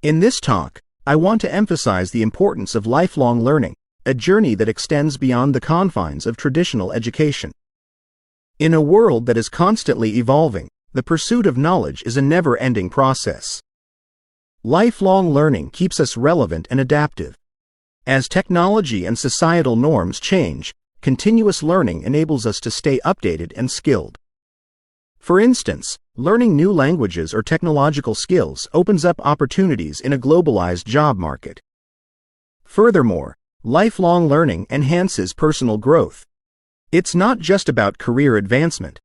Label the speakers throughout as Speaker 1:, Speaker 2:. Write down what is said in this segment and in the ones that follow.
Speaker 1: In this talk, I want to emphasize the importance of lifelong learning, a journey that extends beyond the confines of traditional education. In a world that is constantly evolving, the pursuit of knowledge is a never-ending process. Lifelong learning keeps us relevant and adaptive. As technology and societal norms change, continuous learning enables us to stay updated and skilled. For instance, learning new languages or technological skills opens up opportunities in a globalized job market. Furthermore, lifelong learning enhances personal growth. It's not just about career advancement.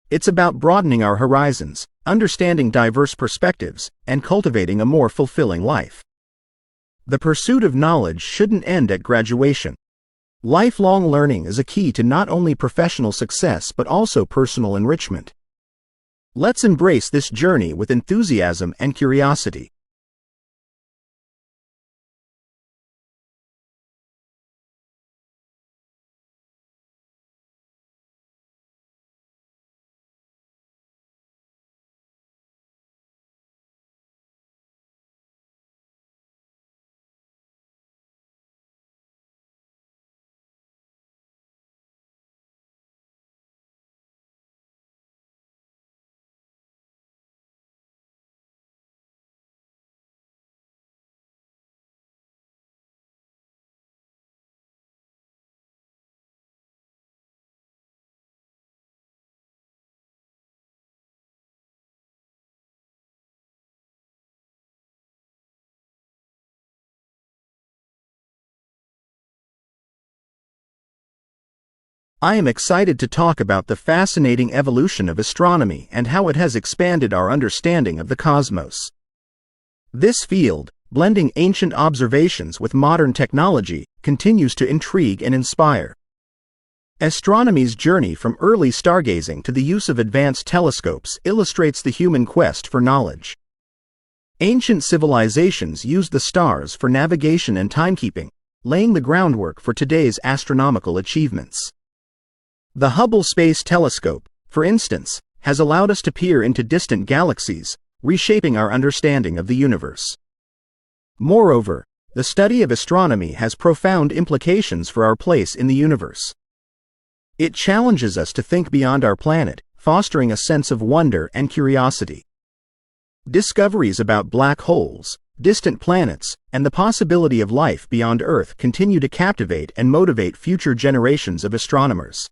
Speaker 1: It's about broadening our horizons, understanding diverse perspectives, and cultivating a more fulfilling life. The pursuit of knowledge shouldn't end at graduation. Lifelong learning is a key to not only professional success but also personal enrichment. Let's embrace this journey with enthusiasm and curiosity. I am excited to talk about the fascinating evolution of astronomy and how it has expanded our understanding of the cosmos. This field, blending ancient observations with modern technology, continues to intrigue and inspire. Astronomy's journey from early stargazing to the use of advanced telescopes illustrates the human quest for knowledge. Ancient civilizations used the stars for navigation and timekeeping, laying the groundwork for today's astronomical achievements. The Hubble Space Telescope, for instance, has allowed us to peer into distant galaxies, reshaping our understanding of the universe. Moreover, the study of astronomy has profound implications for our place in the universe. It challenges us to think beyond our planet, fostering a sense of wonder and curiosity. Discoveries about black holes, distant planets, and the possibility of life beyond Earth continue to captivate and motivate future generations of astronomers.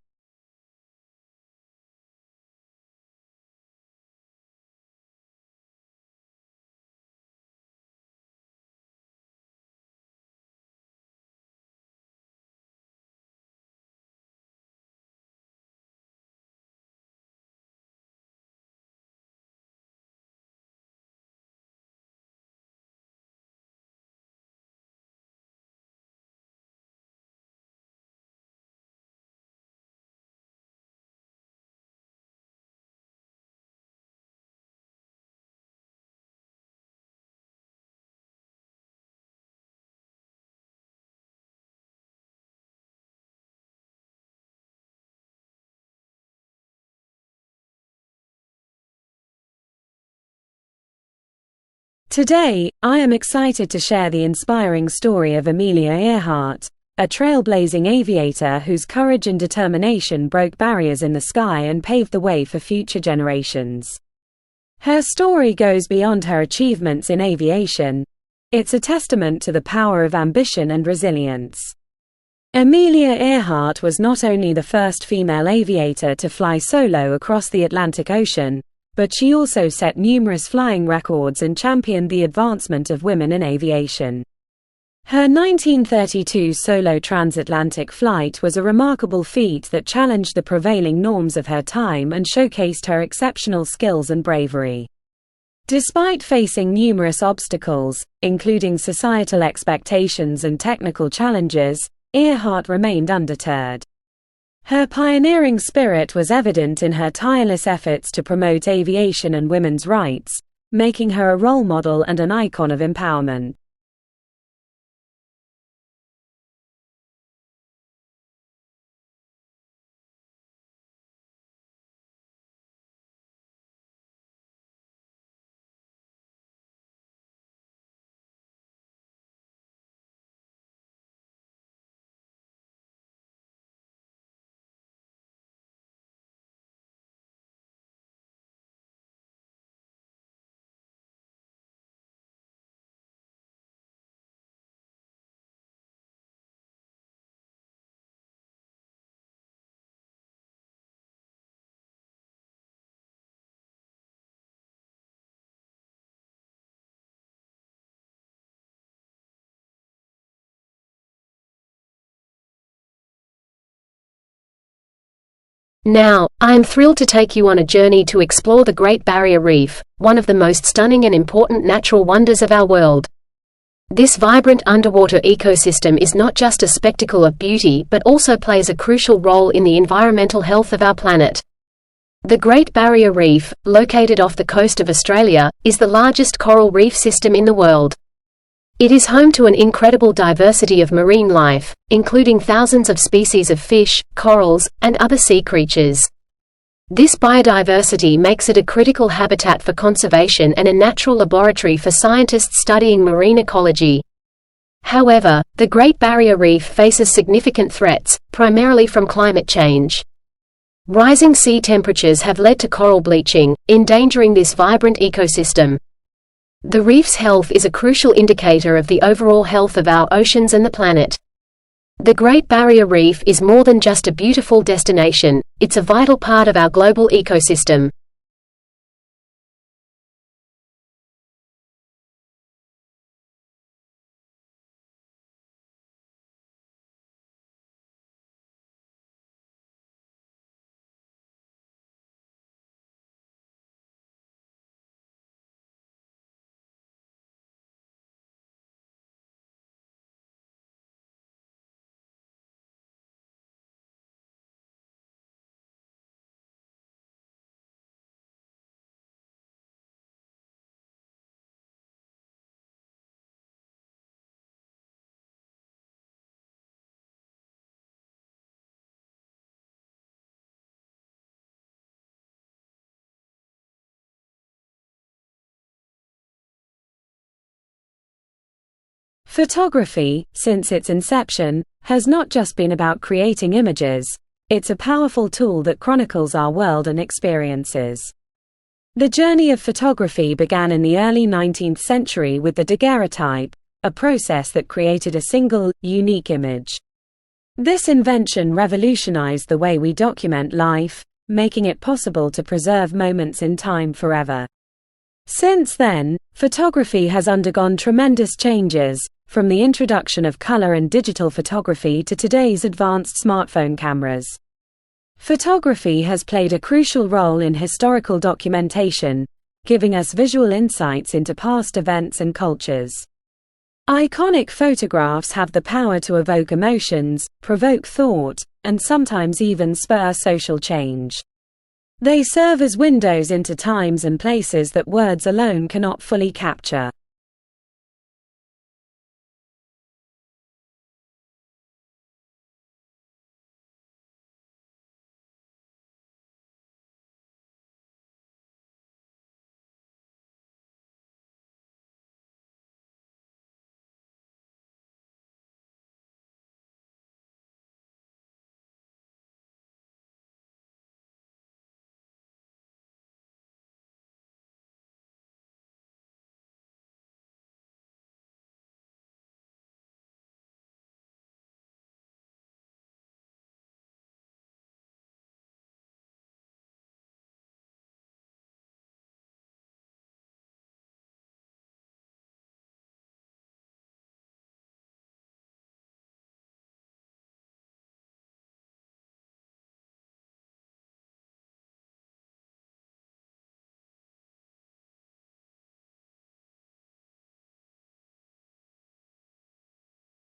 Speaker 2: Today, I am excited to share the inspiring story of Amelia Earhart, a trailblazing aviator whose courage and determination broke barriers in the sky and paved the way for future generations. Her story goes beyond her achievements in aviation. It's a testament to the power of ambition and resilience. Amelia Earhart was not only the first female aviator to fly solo across the Atlantic Ocean, but she also set numerous flying records and championed the advancement of women in aviation. Her 1932 solo transatlantic flight was a remarkable feat that challenged the prevailing norms of her time and showcased her exceptional skills and bravery. Despite facing numerous obstacles, including societal expectations and technical challenges, Earhart remained undeterred. Her pioneering spirit was evident in her tireless efforts to promote aviation and women's rights, making her a role model and an icon of empowerment.
Speaker 3: Now, I am thrilled to take you on a journey to explore the Great Barrier Reef, one of the most stunning and important natural wonders of our world. This vibrant underwater ecosystem is not just a spectacle of beauty but also plays a crucial role in the environmental health of our planet. The Great Barrier Reef, located off the coast of Australia, is the largest coral reef system in the world. It is home to an incredible diversity of marine life, including thousands of species of fish, corals, and other sea creatures. This biodiversity makes it a critical habitat for conservation and a natural laboratory for scientists studying marine ecology. However, the Great Barrier Reef faces significant threats, primarily from climate change. Rising sea temperatures have led to coral bleaching, endangering this vibrant ecosystem. The reef's health is a crucial indicator of the overall health of our oceans and the planet. The Great Barrier Reef is more than just a beautiful destination, it's a vital part of our global ecosystem.
Speaker 2: Photography, since its inception, has not just been about creating images. It's a powerful tool that chronicles our world and experiences. The journey of photography began in the early 19th century with the daguerreotype, a process that created a single, unique image. This invention revolutionized the way we document life, making it possible to preserve moments in time forever. Since then, photography has undergone tremendous changes, from the introduction of color and digital photography to today's advanced smartphone cameras. Photography has played a crucial role in historical documentation, giving us visual insights into past events and cultures. Iconic photographs have the power to evoke emotions, provoke thought, and sometimes even spur social change. They serve as windows into times and places that words alone cannot fully capture.